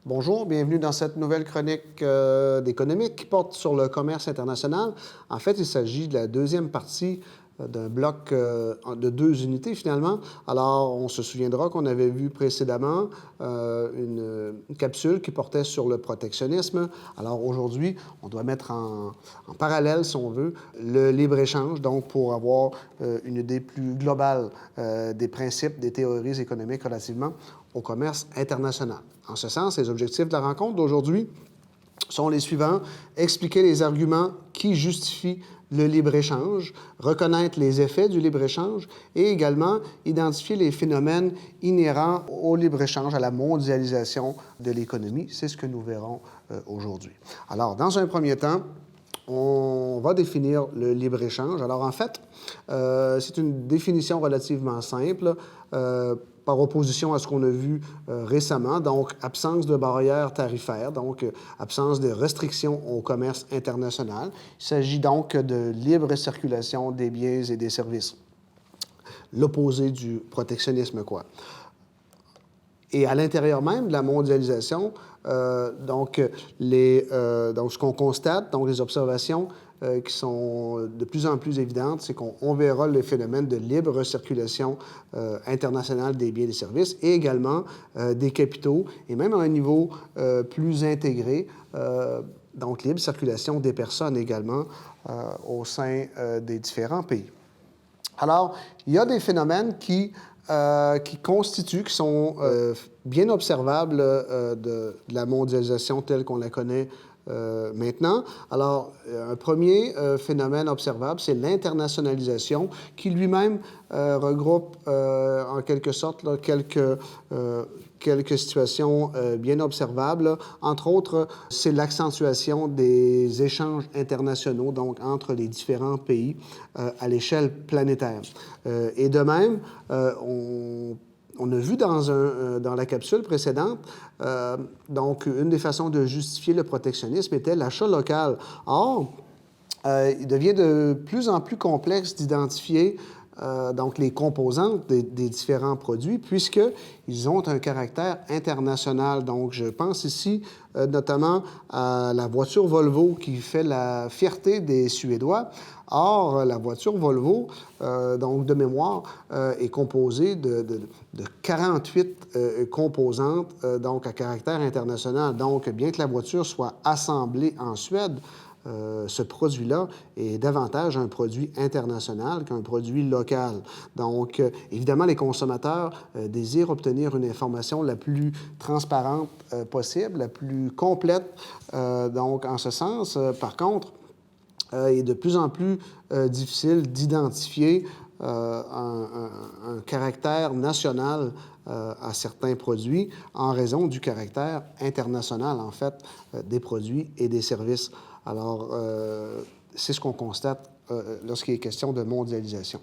Bonjour, bienvenue dans cette nouvelle chronique d'économique qui porte sur le commerce international. En fait, il s'agit de la deuxième partie d'un bloc de deux unités finalement. Alors, on se souviendra qu'on avait vu précédemment une capsule qui portait sur le protectionnisme. Alors aujourd'hui, on doit mettre en parallèle, si on veut, le libre-échange, donc pour avoir une idée plus globale des principes, des théories économiques relativement au commerce international. En ce sens, les objectifs de la rencontre d'aujourd'hui sont les suivants. Expliquer les arguments qui justifient le libre-échange, reconnaître les effets du libre-échange et également identifier les phénomènes inhérents au libre-échange, à la mondialisation de l'économie. C'est ce que nous verrons aujourd'hui. Alors, dans un premier temps, on va définir le libre-échange. Alors, en fait, c'est une définition relativement simple, par opposition à ce qu'on a vu récemment, donc absence de barrières tarifaires, donc absence de restrictions au commerce international. Il s'agit donc de libre circulation des biens et des services. L'opposé du protectionnisme, quoi. Et à l'intérieur même de la mondialisation, donc ce qu'on constate, donc les observations qui sont de plus en plus évidentes, c'est qu'on verra le phénomène de libre circulation internationale des biens et des services et également des capitaux, et même à un niveau plus intégré, donc libre circulation des personnes également au sein des différents pays. Alors, il y a des phénomènes qui constituent, qui sont bien observables de la mondialisation telle qu'on la connaît maintenant. Alors, un premier phénomène observable, c'est l'internationalisation, qui lui-même regroupe en quelque sorte là, quelques situations bien observables. Là. Entre autres, c'est l'accentuation des échanges internationaux, donc entre les différents pays à l'échelle planétaire. Et de même, on a vu dans la capsule précédente, donc une des façons de justifier le protectionnisme était l'achat local. Or, il devient de plus en plus complexe d'identifier donc les composantes des différents produits, puisqu'ils ont un caractère international. Donc, je pense ici notamment à la voiture Volvo qui fait la fierté des Suédois. Or, la voiture Volvo, donc de mémoire, est composée de 48 composantes, donc à caractère international. Donc, bien que la voiture soit assemblée en Suède, ce produit-là est davantage un produit international qu'un produit local. Donc, évidemment, les consommateurs désirent obtenir une information la plus transparente possible, la plus complète. Donc, en ce sens, par contre, il est de plus en plus difficile d'identifier un caractère national à certains produits en raison du caractère international, en fait, des produits et des services. Alors, c'est ce qu'on constate lorsqu'il est question de mondialisation.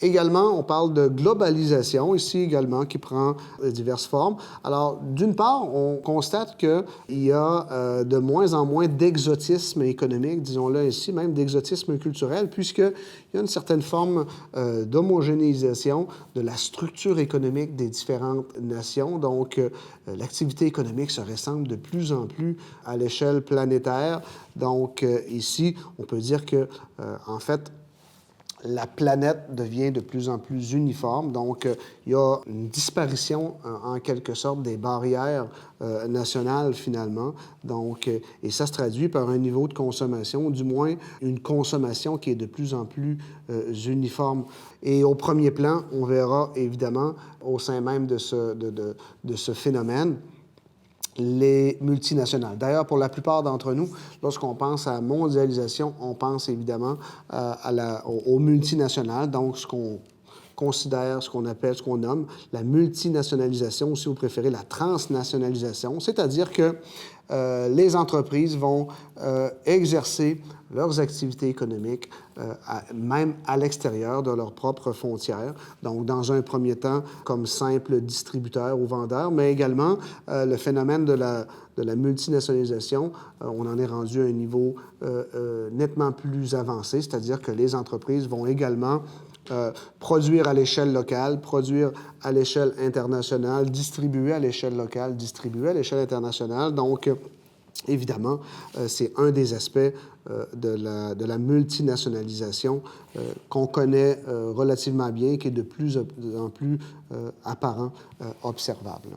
Également, on parle de globalisation ici également qui prend diverses formes. Alors, d'une part, on constate qu'il y a de moins en moins d'exotisme économique, disons-le ici, même d'exotisme culturel, puisqu'il y a une certaine forme d'homogénéisation de la structure économique des différentes nations. Donc, l'activité économique se ressemble de plus en plus à l'échelle planétaire. Donc, ici, on peut dire que, en fait, la planète devient de plus en plus uniforme. Donc, il y a une disparition, en quelque sorte, des barrières nationales, finalement. Donc, et ça se traduit par un niveau de consommation, du moins une consommation qui est de plus en plus uniforme. Et au premier plan, on verra, évidemment, au sein même de ce phénomène, les multinationales. D'ailleurs, pour la plupart d'entre nous, lorsqu'on pense à mondialisation, on pense évidemment aux multinationales, donc ce qu'on considère, ce qu'on appelle, ce qu'on nomme la multinationalisation, ou si vous préférez la transnationalisation, c'est-à-dire que les entreprises vont exercer leurs activités économiques même à l'extérieur de leurs propres frontières. Donc, dans un premier temps, comme simple distributeur ou vendeur, mais également le phénomène de la multinationalisation, on en est rendu à un niveau nettement plus avancé, c'est-à-dire que les entreprises vont également produire à l'échelle locale, produire à l'échelle internationale, distribuer à l'échelle locale, distribuer à l'échelle internationale. Donc, évidemment, c'est un des aspects de la multinationalisation qu'on connaît relativement bien, qui est de plus en plus apparent, observable.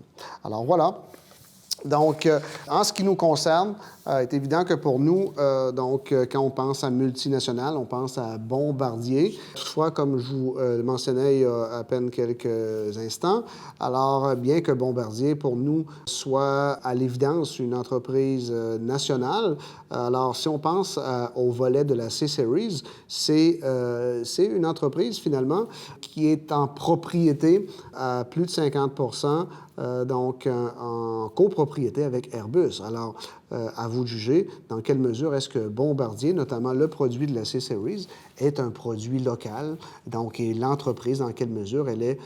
Alors voilà. Donc, en ce qui nous concerne, il est évident que pour nous, quand on pense à multinationales, on pense à Bombardier. Toutefois, comme je vous le mentionnais il y a à peine quelques instants, alors bien que Bombardier, pour nous, soit à l'évidence une entreprise nationale, alors si on pense au volet de la C-Series, c'est une entreprise finalement qui est en propriété à plus de 50 donc en copropriété avec Airbus. Alors, à vous de juger dans quelle mesure est-ce que Bombardier, notamment le produit de la C-Series, est un produit local, donc, et l'entreprise, dans quelle mesure elle est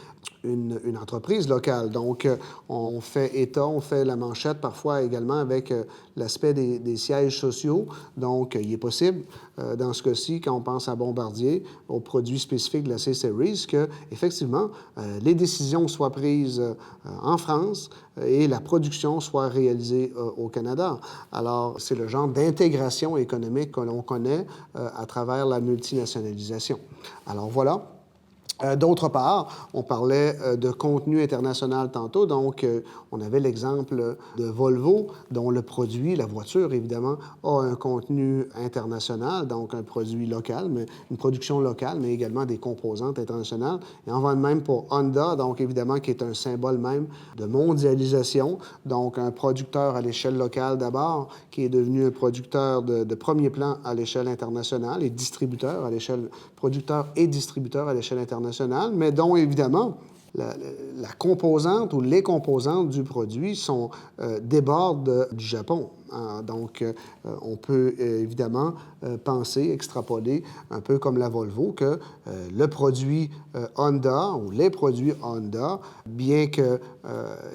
une entreprise locale. Donc, on fait état, on fait la manchette parfois également avec l'aspect des sièges sociaux. Donc, il est possible, dans ce cas-ci, quand on pense à Bombardier, aux produits spécifiques de la C-Series, que effectivement, les décisions soient prises en France et la production soit réalisée au Canada. Alors, c'est le genre d'intégration économique que l'on connaît à travers la multinationalisation. Alors, voilà. D'autre part, on parlait de contenu international tantôt, donc on avait l'exemple de Volvo, dont le produit, la voiture évidemment, a un contenu international, donc un produit local, mais une production locale, mais également des composantes internationales. Et on va de même pour Honda, donc évidemment qui est un symbole même de mondialisation, donc un producteur à l'échelle locale d'abord, qui est devenu un producteur de premier plan à l'échelle internationale et distributeur à l'échelle, producteur et distributeur à l'échelle internationale, mais dont, évidemment, la composante ou les composantes du produit débordent du Japon. Donc, on peut évidemment penser, extrapoler, un peu comme la Volvo, que le produit Honda ou les produits Honda, bien que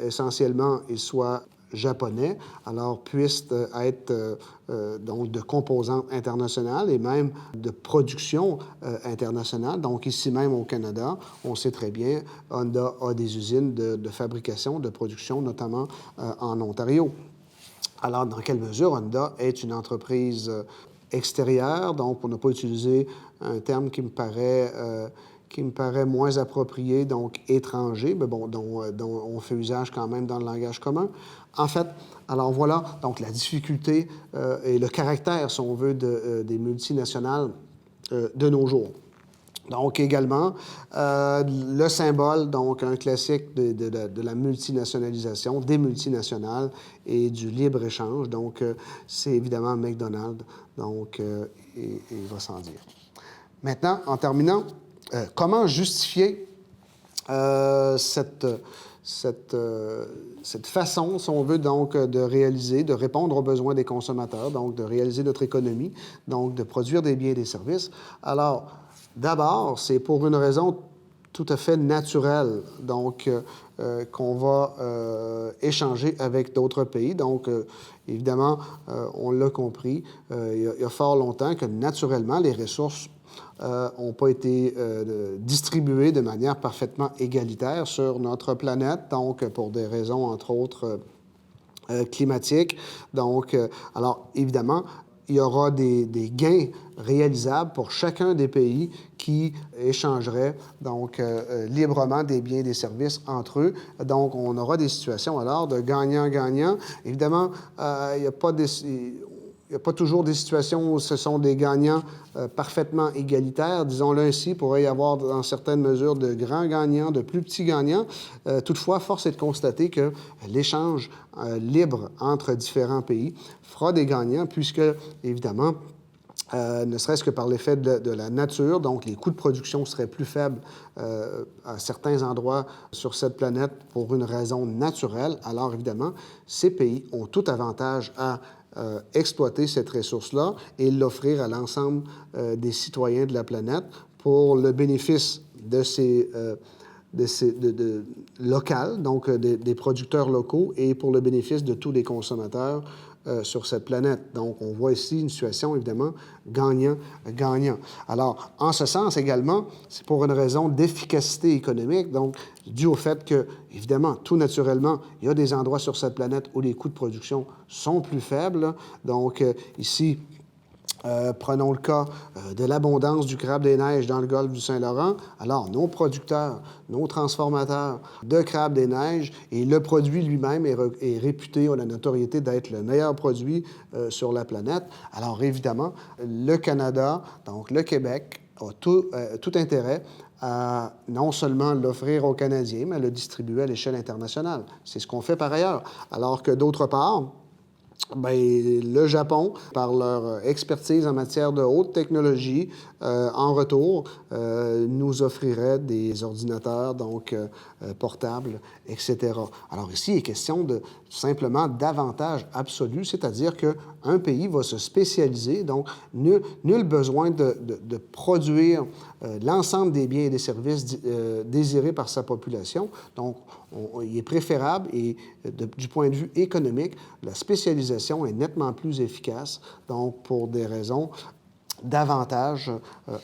essentiellement ils soient japonais, alors puissent être donc de composantes internationales et même de production internationale. Donc ici même au Canada, on sait très bien, Honda a des usines de fabrication, de production, notamment en Ontario. Alors, dans quelle mesure Honda est une entreprise extérieure? Donc, on n'a pas utilisé un terme qui me paraît moins approprié, donc étranger, mais bon, dont on fait usage quand même dans le langage commun. En fait, alors voilà, donc la difficulté et le caractère, si on veut, des multinationales de nos jours. Donc, également, le symbole, donc un classique de la multinationalisation, des multinationales et du libre-échange. Donc, c'est évidemment McDonald's, donc, il va sans dire. Maintenant, en terminant, comment justifier cette façon, si on veut, donc, de réaliser, de répondre aux besoins des consommateurs, donc de réaliser notre économie, donc de produire des biens et des services? Alors, d'abord, c'est pour une raison tout à fait naturelle, donc qu'on va échanger avec d'autres pays. Donc, évidemment, on l'a compris, il y a fort longtemps que naturellement, les ressources n'ont pas été distribuées de manière parfaitement égalitaire sur notre planète, donc pour des raisons, entre autres, climatiques. Donc, alors, évidemment, il y aura des gains réalisables pour chacun des pays qui échangeraient donc librement des biens et des services entre eux. Donc, on aura des situations alors de gagnant-gagnant. Évidemment, il n'y a pas toujours des situations où ce sont des gagnants parfaitement égalitaires. Disons-le ainsi, il pourrait y avoir dans certaines mesures de grands gagnants, de plus petits gagnants. Toutefois, force est de constater que l'échange libre entre différents pays fera des gagnants puisque, évidemment, ne serait-ce que par l'effet de la nature, donc les coûts de production seraient plus faibles à certains endroits sur cette planète pour une raison naturelle. Alors, évidemment, ces pays ont tout avantage à exploiter cette ressource-là et l'offrir à l'ensemble des citoyens de la planète pour le bénéfice de locales, donc des producteurs locaux, et pour le bénéfice de tous les consommateurs sur cette planète. Donc, on voit ici une situation, évidemment, gagnant-gagnant. Alors, en ce sens également, c'est pour une raison d'efficacité économique, donc dû au fait que, évidemment, tout naturellement, il y a des endroits sur cette planète où les coûts de production sont plus faibles. Donc, ici, prenons le cas de l'abondance du crabe des neiges dans le golfe du Saint-Laurent. Alors, nos producteurs, nos transformateurs de crabe des neiges, et le produit lui-même est réputé, a la notoriété d'être le meilleur produit sur la planète. Alors, évidemment, le Canada, donc le Québec, a tout intérêt à non seulement l'offrir aux Canadiens, mais à le distribuer à l'échelle internationale. C'est ce qu'on fait par ailleurs. Alors que d'autre part, bien, le Japon, par leur expertise en matière de haute technologie, en retour, nous offrirait des ordinateurs donc portables, etc. Alors ici, il est question de simplement d'avantages absolus, c'est-à-dire qu'un pays va se spécialiser, donc nul besoin de produire l'ensemble des biens et des services désirés par sa population. Donc, il est préférable et du point de vue économique, la spécialisation est nettement plus efficace, donc pour des raisons d'avantage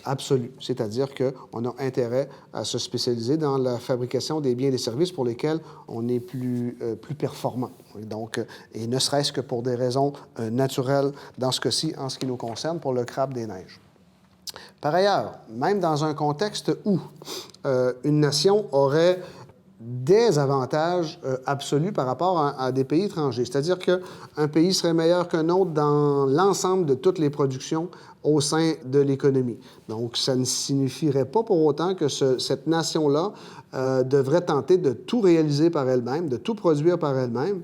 absolu. C'est-à-dire qu'on a intérêt à se spécialiser dans la fabrication des biens et des services pour lesquels on est plus performant. Donc, et ne serait-ce que pour des raisons naturelles, dans ce cas-ci, en ce qui nous concerne, pour le crabe des neiges. Par ailleurs, même dans un contexte où une nation aurait des avantages absolus par rapport à des pays étrangers. C'est-à-dire qu'un pays serait meilleur qu'un autre dans l'ensemble de toutes les productions au sein de l'économie. Donc, ça ne signifierait pas pour autant que cette nation-là devrait tenter de tout réaliser par elle-même, de tout produire par elle-même,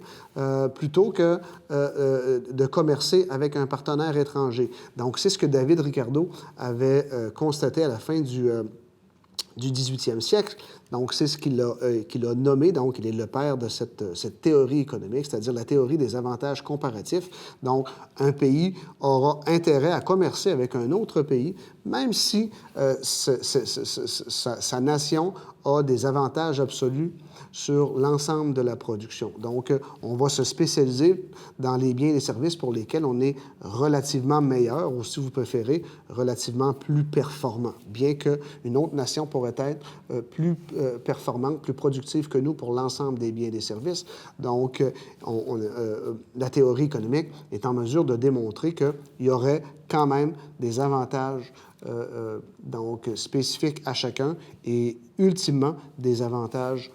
plutôt que de commercer avec un partenaire étranger. Donc, c'est ce que David Ricardo avait constaté à la fin du 18e siècle. Donc, c'est ce qu'il a nommé. Donc, il est le père de cette théorie économique, c'est-à-dire la théorie des avantages comparatifs. Donc, un pays aura intérêt à commercer avec un autre pays, même si sa nation a des avantages absolus sur l'ensemble de la production. Donc, on va se spécialiser dans les biens et les services pour lesquels on est relativement meilleur, ou si vous préférez, relativement plus performant, bien qu'une autre nation pourrait être plus performante, plus productive que nous pour l'ensemble des biens et des services. Donc, la théorie économique est en mesure de démontrer qu'il y aurait quand même des avantages donc spécifiques à chacun et ultimement des avantages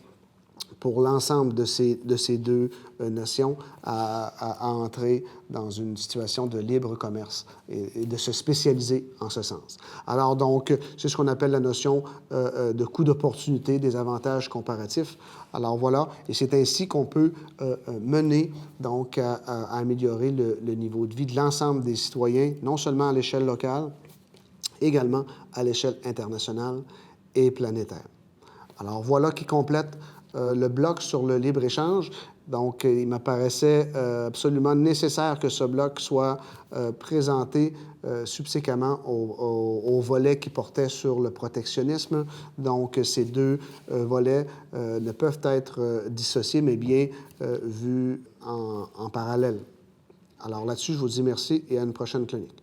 pour l'ensemble de ces deux nations à entrer dans une situation de libre commerce et de se spécialiser en ce sens. Alors donc, c'est ce qu'on appelle la notion de coût d'opportunité, des avantages comparatifs. Alors voilà, et c'est ainsi qu'on peut mener donc à améliorer le niveau de vie de l'ensemble des citoyens, non seulement à l'échelle locale, également à l'échelle internationale et planétaire. Alors voilà qui complète le bloc sur le libre-échange. Donc, il m'apparaissait absolument nécessaire que ce bloc soit présenté subséquemment au volet qui portait sur le protectionnisme. Donc, ces deux volets ne peuvent être dissociés, mais bien vus en parallèle. Alors là-dessus, je vous dis merci et à une prochaine chronique.